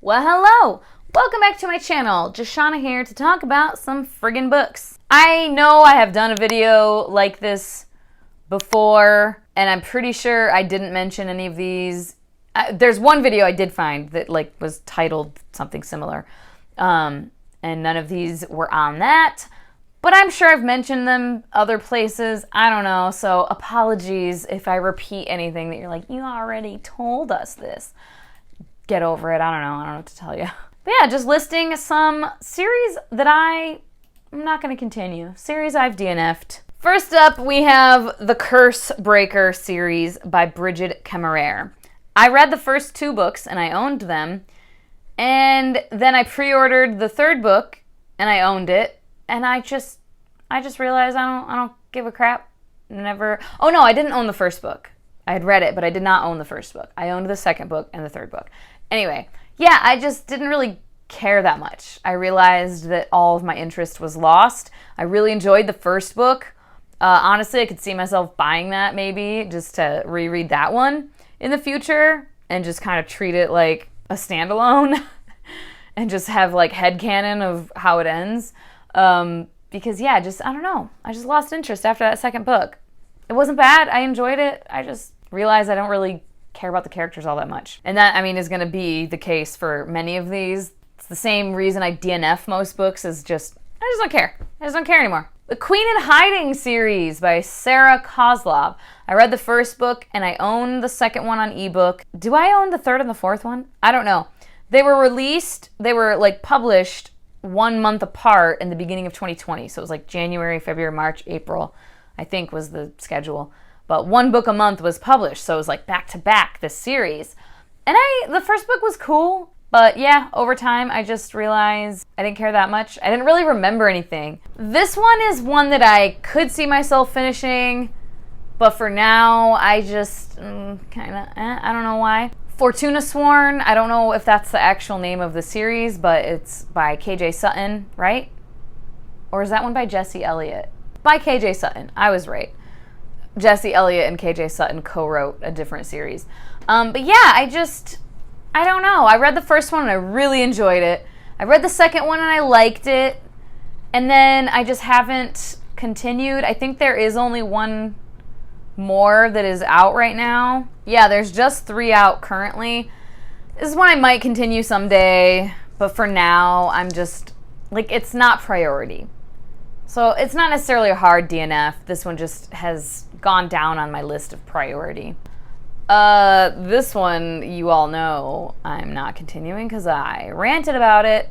Well, hello! Welcome back to my channel. Jashana here to talk about some friggin' books. I know I have done a video like this before, and I'm pretty sure I didn't mention any of these. There's one video I did find that was titled something similar, and none of these were on that. But I'm sure I've mentioned them other places. I don't know, so apologies if I repeat anything that you're like, you already told us this. Get over it. I don't know what to tell you. But yeah, just listing some series that I'm not going to continue. Series I've DNF'd. First up, we have the Curse Breaker series by Brigid Kemmerer. I read the first 2 books and I owned them. And then I pre-ordered the 3rd book and I owned it. And I just realized I don't give a crap. Never. Oh no, I didn't own the first book. I had read it, but I did not own the first book. I owned the 2nd book and the 3rd book. Anyway, yeah, I just didn't really care that much. I realized that all of my interest was lost. I really enjoyed the first book. Honestly, I could see myself buying that maybe just to reread that one in the future and just kind of treat it like a standalone and just have headcanon of how it ends. Because yeah, I don't know. I just lost interest after that 2nd book. It wasn't bad. I enjoyed it. I just realized I don't really care about the characters all that much. And that, is going to be the case for many of these. It's the same reason I DNF most books is I just don't care. I just don't care anymore. The Queen in Hiding series by Sarah Kozlov. I read the first book and I own the 2nd one on ebook. Do I own the 3rd and the 4th one? I don't know. They were published 1 month apart in the beginning of 2020. So it was January, February, March, April, I think was the schedule. But 1 book a month was published, so it was back to back, this series. And the first book was cool, but yeah, over time I just realized I didn't care that much. I didn't really remember anything. This one is one that I could see myself finishing, but for now I just I don't know why. Fortuna Sworn, I don't know if that's the actual name of the series, but it's by KJ Sutton, right? Or is that one by Jesse Elliott? By KJ Sutton, I was right. Jesse Elliott and KJ Sutton co-wrote a different series. But yeah, I don't know. I read the first one and I really enjoyed it. I read the 2nd one and I liked it. And then I just haven't continued. I think there is only 1 more that is out right now. Yeah, there's just 3 out currently. This is one I might continue someday. But for now, I'm just, it's not priority. So it's not necessarily a hard DNF. This one just has gone down on my list of priority. This one, you all know I'm not continuing because I ranted about it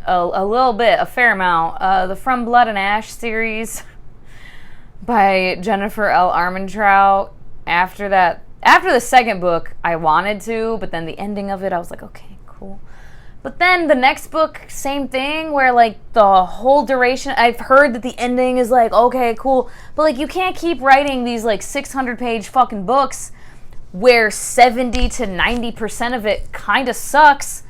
a little bit, a fair amount. The From Blood and Ash series by Jennifer L. Armentrout. After the 2nd book, I wanted to, but then the ending of it, I was like, okay, cool. But then the next book, same thing, where the whole duration, I've heard that the ending is okay, cool. But you can't keep writing these 600-page fucking books where 70 to 90% of it kind of sucks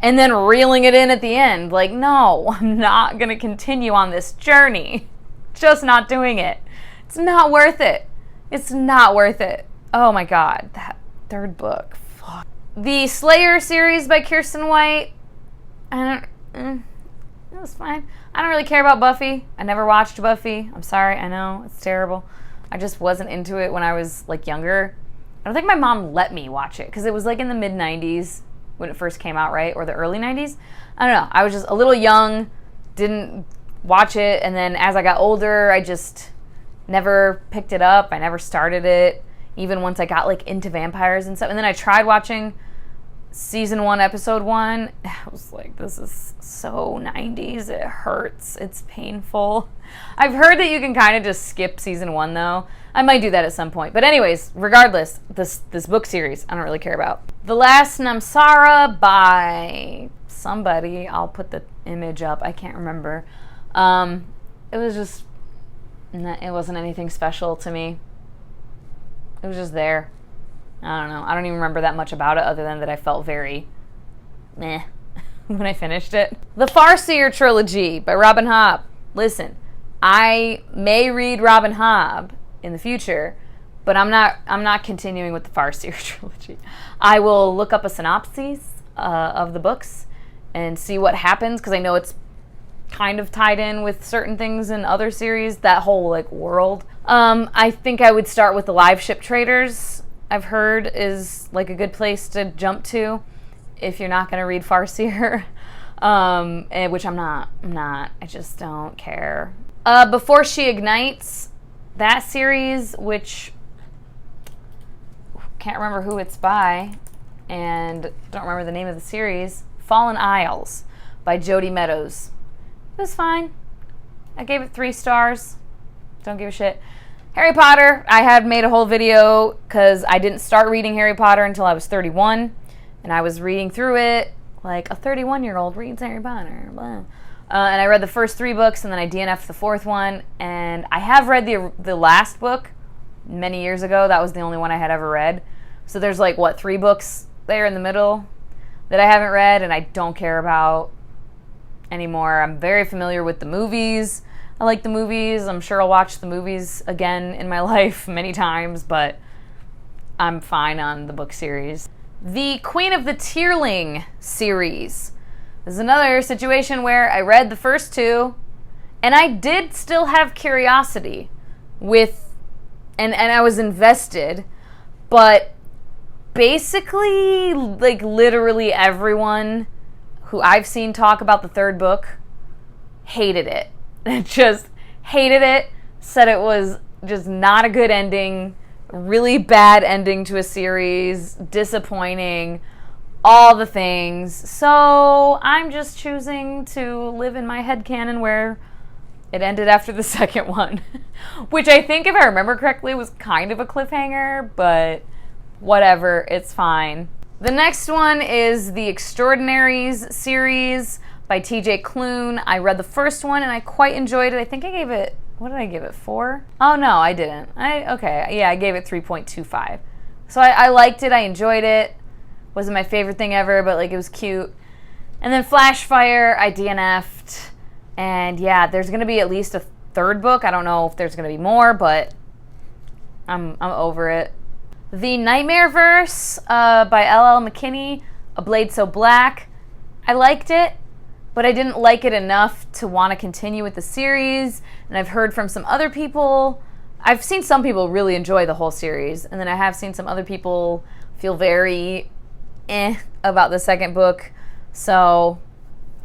and then reeling it in at the end. No, I'm not going to continue on this journey. Just not doing it. It's not worth it. It's not worth it. Oh my God, that 3rd book. Fuck. The Slayer series by Kirsten White. It was fine. I don't really care about Buffy. I never watched Buffy. I'm sorry. I know it's terrible. I just wasn't into it when I was younger. I don't think my mom let me watch it because it was in the mid 90s when it first came out, right? Or the early 90s. I don't know. I was just a little young, didn't watch it, and then as I got older, I just never picked it up. I never started it, even once I got into vampires and stuff. And then I tried watching Season 1, Episode 1, I was this is so 90s. It hurts. It's painful. I've heard that you can kind of just skip Season 1, though. I might do that at some point. But anyways, regardless, this book series, I don't really care about. The Last Namsara by somebody. I'll put the image up. I can't remember. It was just, it wasn't anything special to me. It was just there. I don't know. I don't even remember that much about it other than that I felt very meh when I finished it. The Farseer trilogy by Robin Hobb. Listen, I may read Robin Hobb in the future, but I'm not continuing with the Farseer trilogy. I will look up a synopsis of the books and see what happens, because I know it's kind of tied in with certain things in other series, that whole like world. I think I would start with the Live Ship Traders. I've heard is like a good place to jump to if you're not going to read Farseer, which I'm not. I just don't care. Before She Ignites, that series, which can't remember who it's by, and don't remember the name of the series, Fallen Isles by Jody Meadows. It was fine. I gave it 3 stars. Don't give a shit. Harry Potter, I had made a whole video because I didn't start reading Harry Potter until I was 31, and I was reading through it like a 31-year-old reads Harry Potter. Blah. And I read the first 3 books, and then I DNF'd the 4th one, and I have read the last book many years ago. That was the only one I had ever read. So there's like, 3 books there in the middle that I haven't read and I don't care about anymore. I'm very familiar with the movies. I like the movies. I'm sure I'll watch the movies again in my life many times, but I'm fine on the book series. The Queen of the Tearling series. This is another situation where I read the first 2, and I did still have curiosity with, and I was invested, but basically, like, literally everyone who I've seen talk about the 3rd book hated it. Just hated it, said it was just not a good ending, really bad ending to a series, disappointing, all the things. So I'm just choosing to live in my headcanon where it ended after the 2nd one, which I think, if I remember correctly, was kind of a cliffhanger, but whatever, it's fine. The next one is the Extraordinaries series by TJ Klune. I read the first one and I quite enjoyed it. I think I gave it, what did I give it, 4? Oh no, I didn't. I gave it 3.25. So I liked it, I enjoyed it. Wasn't my favorite thing ever, but like, it was cute. And then Flashfire, I DNF'd. And yeah, there's gonna be at least a 3rd book. I don't know if there's gonna be more, but I'm over it. The Nightmareverse by L.L. McKinney, A Blade So Black. I liked it, but I didn't like it enough to want to continue with the series. And I've heard from some other people, I've seen some people really enjoy the whole series, and then I have seen some other people feel very about the 2nd book, so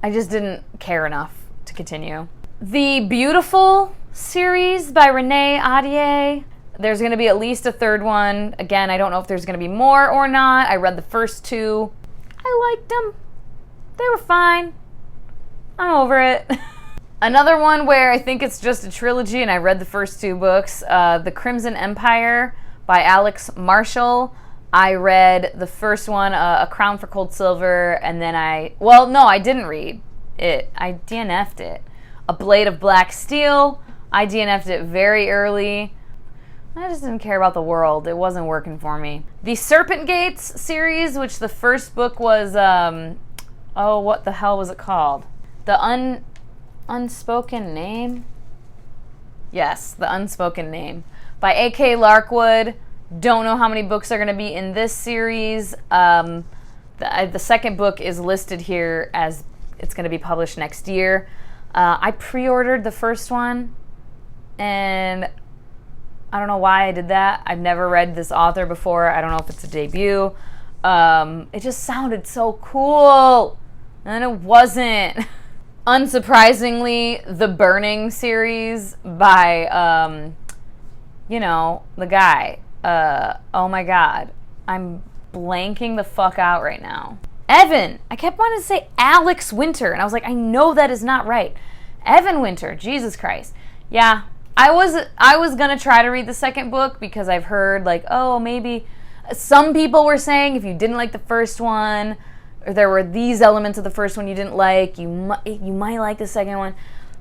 I just didn't care enough to continue. The Beautiful series by Renee Ahdieh. There's going to be at least a 3rd one. Again, I don't know if there's going to be more or not. I read the first 2. I liked them. They were fine. I'm over it. Another one where I think it's just a trilogy, and I read the first 2 books, The Crimson Empire by Alex Marshall. I read the first one, A Crown for Cold Silver, and then I didn't read it. I DNF'd it. A Blade of Black Steel. I DNF'd it very early. I just didn't care about the world. It wasn't working for me. The Serpent Gates series, which the first book was, what the hell was it called? The Unspoken Name? Yes, The Unspoken Name by A.K. Larkwood. Don't know how many books are going to be in this series. The 2nd book is listed here as it's going to be published next year. I pre-ordered the first one, and I don't know why I did that. I've never read this author before. I don't know if it's a debut. It just sounded so cool, and it wasn't. Unsurprisingly, the Burning series by, the guy. Oh my god. I'm blanking the fuck out right now. Evan! I kept wanting to say Alex Winter, and I was like, I know that is not right. Evan Winter, Jesus Christ. Yeah, I was gonna try to read the 2nd book because I've heard, like, oh, maybe some people were saying if you didn't like the first one, or there were these elements of the first one you didn't like, you might like the 2nd one.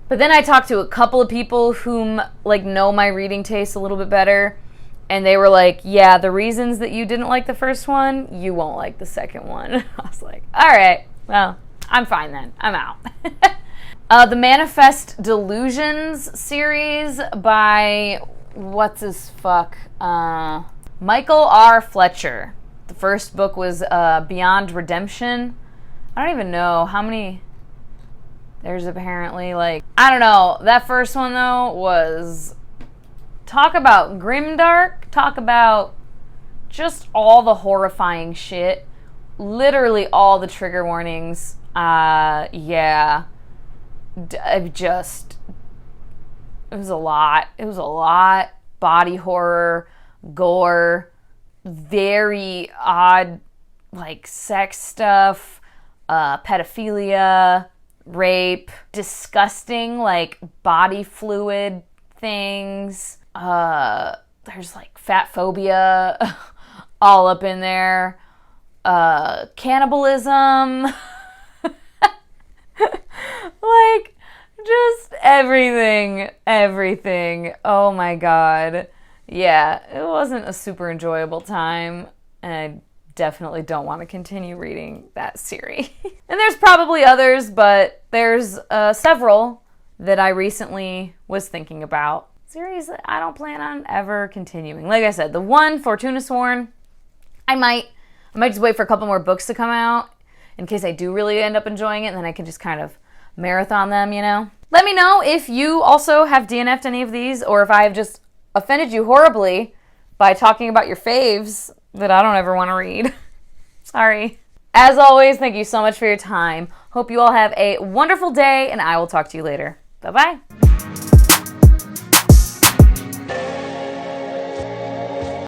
But then I talked to a couple of people whom, like, know my reading taste a little bit better, and they were like, yeah, the reasons that you didn't like the first one, you won't like the 2nd one. I was like, all right, well, I'm fine then. I'm out. The Manifest Delusions series by, Michael R. Fletcher. The first book was Beyond Redemption. I don't even know how many. There's apparently like, I don't know. That first one though was, talk about grimdark, talk about just all the horrifying shit. Literally all the trigger warnings. Yeah. It was a lot. It was a lot. Body horror, gore, very odd, like, sex stuff, pedophilia, rape, disgusting, like, body fluid things. There's, like, fat phobia all up in there. Cannibalism. Like, just everything. Oh my god. Yeah, it wasn't a super enjoyable time, and I definitely don't want to continue reading that series. And there's probably others, but there's several that I recently was thinking about. Series that I don't plan on ever continuing. Like I said, the one, Fortuna Sworn, I might just wait for a couple more books to come out in case I do really end up enjoying it, and then I can just kind of marathon them, you know? Let me know if you also have DNF'd any of these, or if I have just offended you horribly by talking about your faves that I don't ever want to read. Sorry. As always, thank you so much for your time. Hope you all have a wonderful day, and I will talk to you later. Bye-bye.